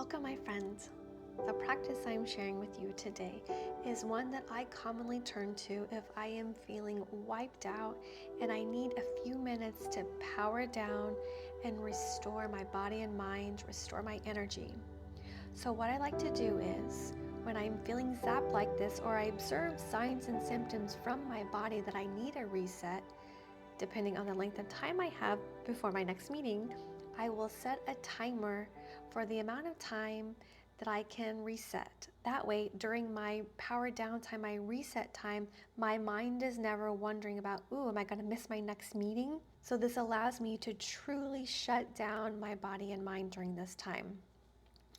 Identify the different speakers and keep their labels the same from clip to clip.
Speaker 1: Welcome, my friends. The practice I'm sharing with you today is one that I commonly turn to if I am feeling wiped out and I need a few minutes to power down and restore my body and mind, restore my energy. So what I like to do is, when I'm feeling zapped like this, or I observe signs and symptoms from my body that I need a reset, depending on the length of time I have before my next meeting, I will set a timer for the amount of time that I can reset. That way, during my power down time, my reset time, my mind is never wondering about, ooh, am I going to miss my next meeting? So this allows me to truly shut down my body and mind during this time.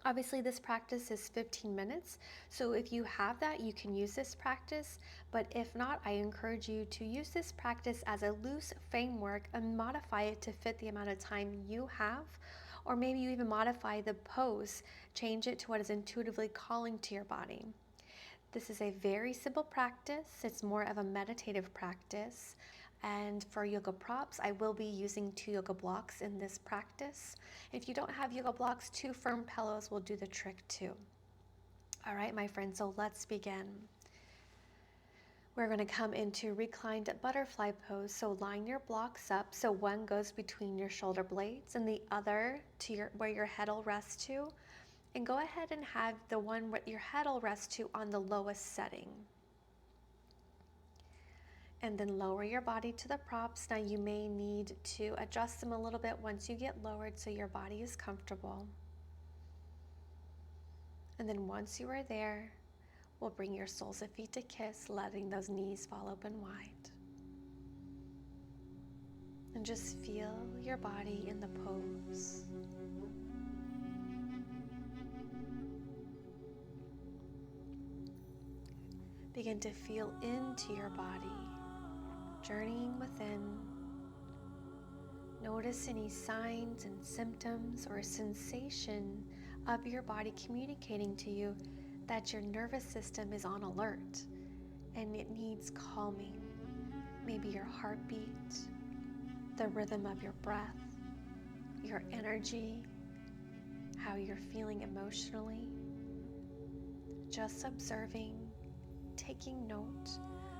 Speaker 1: Obviously, this practice is 15 minutes, so if you have that, you can use this practice, but if not, I encourage you to use this practice as a loose framework and modify it to fit the amount of time you have, or maybe you even modify the pose, change it to what is intuitively calling to your body. This is a very simple practice. It's more of a meditative practice. And for yoga props, I will be using 2 yoga blocks in this practice. If you don't have yoga blocks, 2 firm pillows will do the trick too. All right, my friends, so let's begin. We're going to come into reclined butterfly pose. So line your blocks up so one goes between your shoulder blades and the other to where your head will rest to. And go ahead and have the one where your head will rest to on the lowest setting. And then lower your body to the props. Now you may need to adjust them a little bit once you get lowered so your body is comfortable. And then once you are there, we'll bring your soles of feet to kiss, letting those knees fall open wide. And just feel your body in the pose. Begin to feel into your body, journeying within. Notice any signs and symptoms or sensation of your body communicating to you that your nervous system is on alert and it needs calming. Maybe your heartbeat, the rhythm of your breath, your energy, how you're feeling emotionally. Just observing, taking note,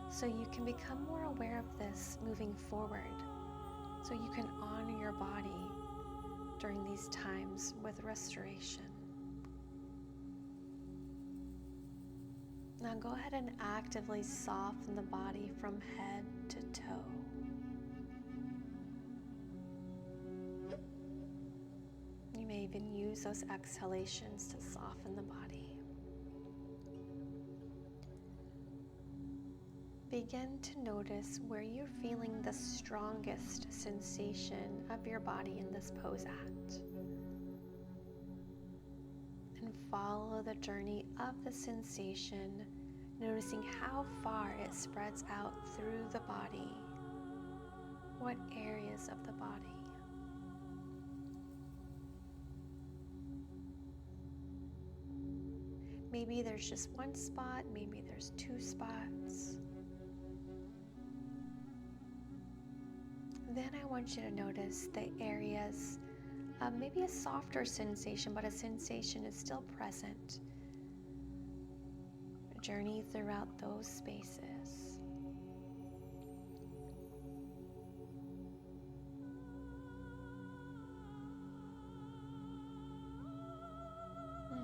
Speaker 1: so you can become more aware of this moving forward, so you can honor your body during these times with restoration. Now go ahead and actively soften the body from head to toe. You may even use those exhalations to soften the body. Begin to notice where you're feeling the strongest sensation of your body in this pose at. And follow the journey of the sensation, noticing how far it spreads out through the body. What areas of the body? Maybe there's just one spot, maybe there's 2 spots. Then I want you to notice the areas of maybe a softer sensation, but a sensation is still present. Journey throughout those spaces.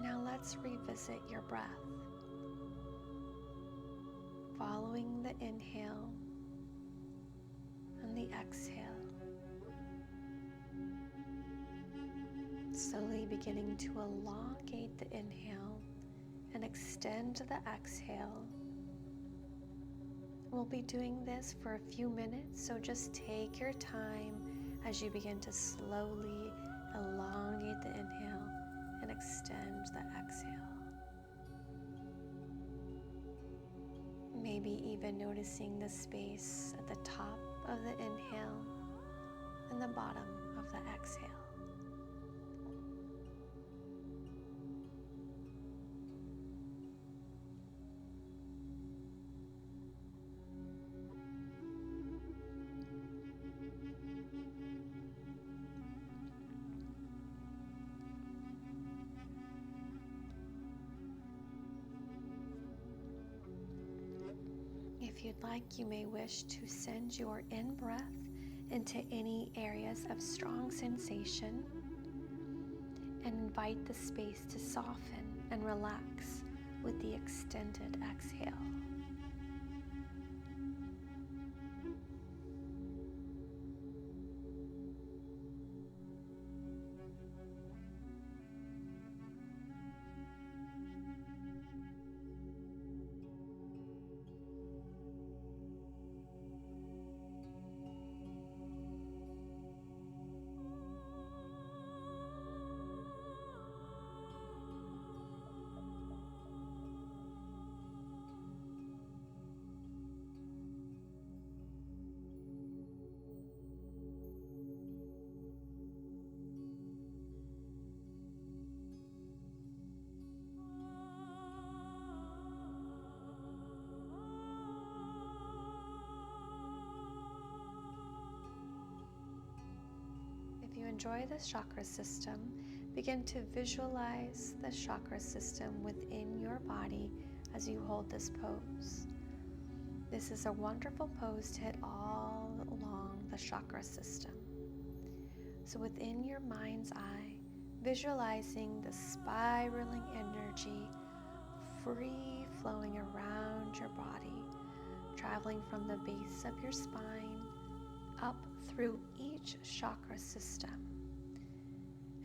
Speaker 1: Now let's revisit your breath. Following the inhale and the exhale. Slowly beginning to elongate the inhale and extend the exhale. We'll be doing this for a few minutes, so just take your time as you begin to slowly elongate the inhale and extend the exhale. Maybe even noticing the space at the top of the inhale and the bottom of the exhale. If you'd like, you may wish to send your in-breath into any areas of strong sensation and invite the space to soften and relax with the extended exhale. If you enjoy this chakra system, begin to visualize the chakra system within your body as you hold this pose. This is a wonderful pose to hit all along the chakra system. So within your mind's eye, visualizing the spiraling energy free flowing around your body, traveling from the base of your spine up through each chakra system.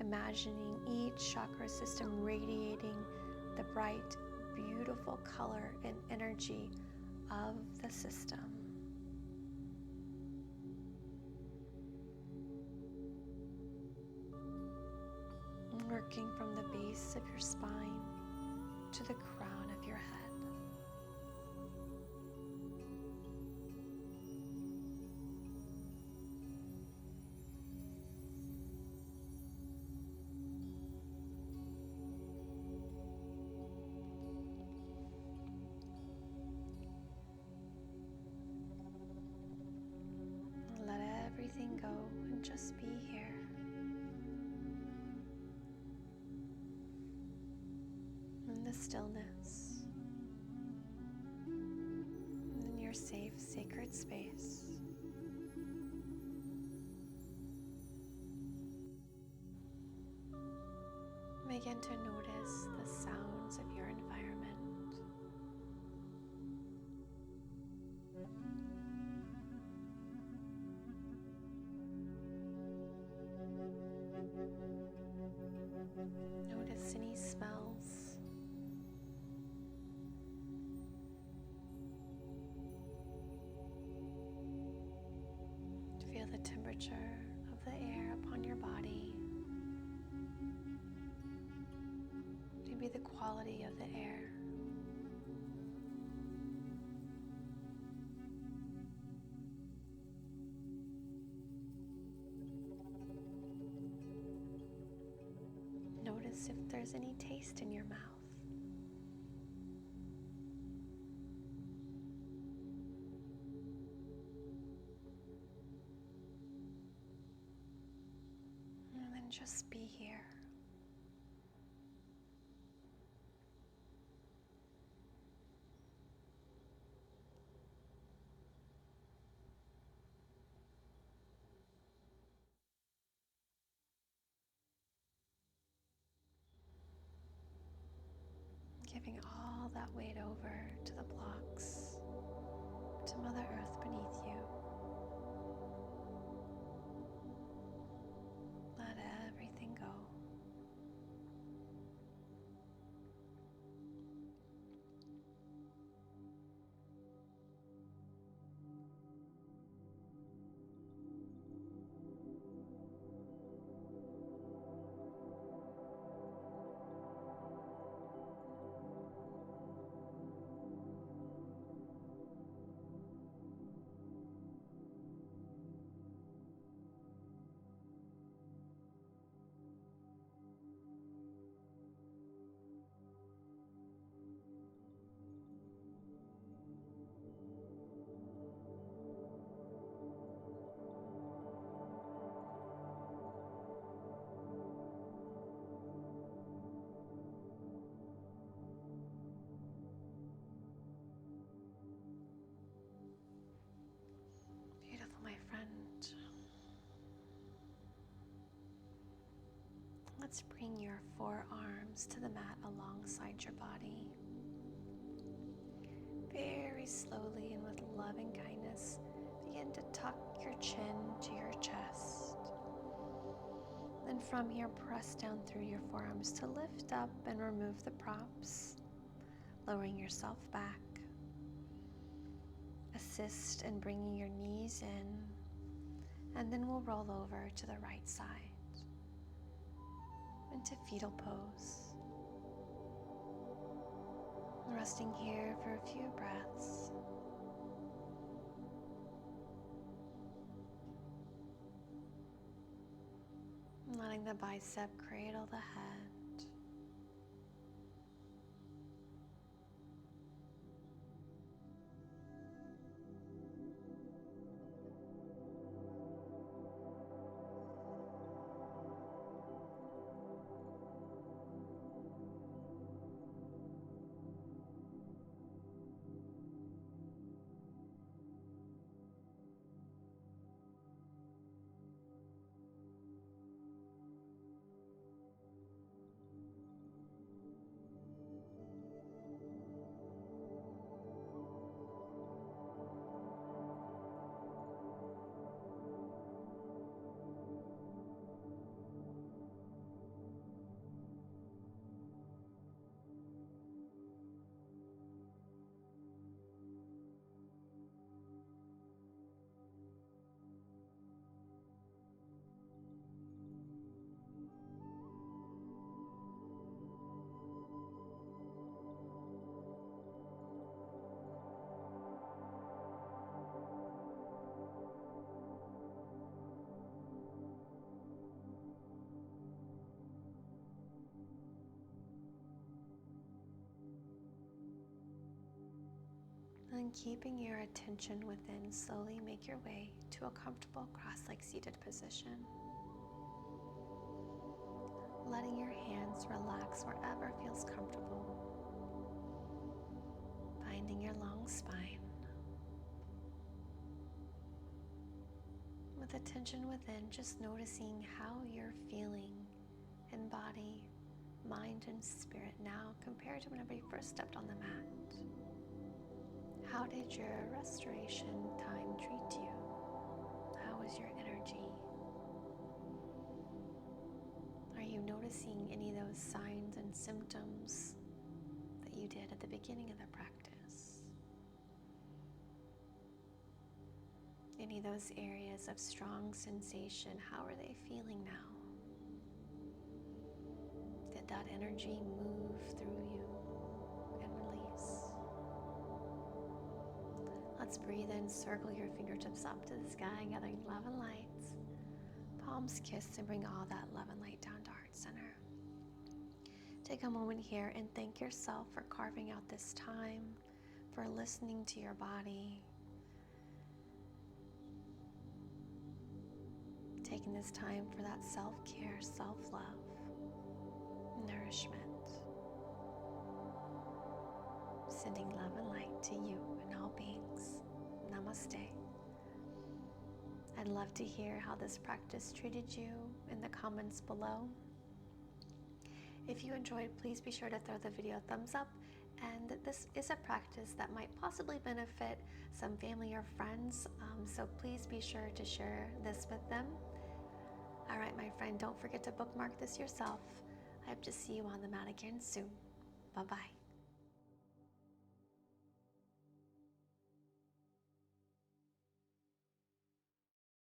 Speaker 1: Imagining each chakra system radiating the bright, beautiful color and energy of the system. Working from the base of your spine to the crown of your head. Let everything go and just be here. In the stillness, in your safe, sacred space. Begin to notice the sounds of your environment. Notice any smells. Feel the temperature of the air upon your body. Maybe the quality of the air. Notice if there's any taste in your mouth. And then just be here. Giving all that weight over to the blocks, to Mother Earth beneath you. Let everything go. Let's bring your forearms to the mat alongside your body. Very slowly and with love and kindness, begin to tuck your chin to your chest. Then from here, press down through your forearms to lift up and remove the props, lowering yourself back. Assist in bringing your knees in, and then we'll roll over to the right side into fetal pose. Resting here for a few breaths. Letting the bicep cradle the head. And keeping your attention within, slowly make your way to a comfortable cross-legged seated position. Letting your hands relax wherever feels comfortable. Finding your long spine. With attention within, just noticing how you're feeling in body, mind, and spirit now compared to whenever you first stepped on the mat. How did your restoration time treat you? How was your energy? Are you noticing any of those signs and symptoms that you did at the beginning of the practice? Any of those areas of strong sensation, how are they feeling now? Did that energy move through you and release? Let's breathe in, circle your fingertips up to the sky, gathering love and light. Palms kiss and bring all that love and light down to heart center. Take a moment here and thank yourself for carving out this time, for listening to your body, taking this time for that self-care, self-love, nourishment. Sending love and light to you and all beings. Namaste. I'd love to hear how this practice treated you in the comments below. If you enjoyed, please be sure to throw the video a thumbs up. And this is a practice that might possibly benefit some family or friends, so please be sure to share this with them. All right, my friend, don't forget to bookmark this yourself. I hope to see you on the mat again soon. Bye-bye.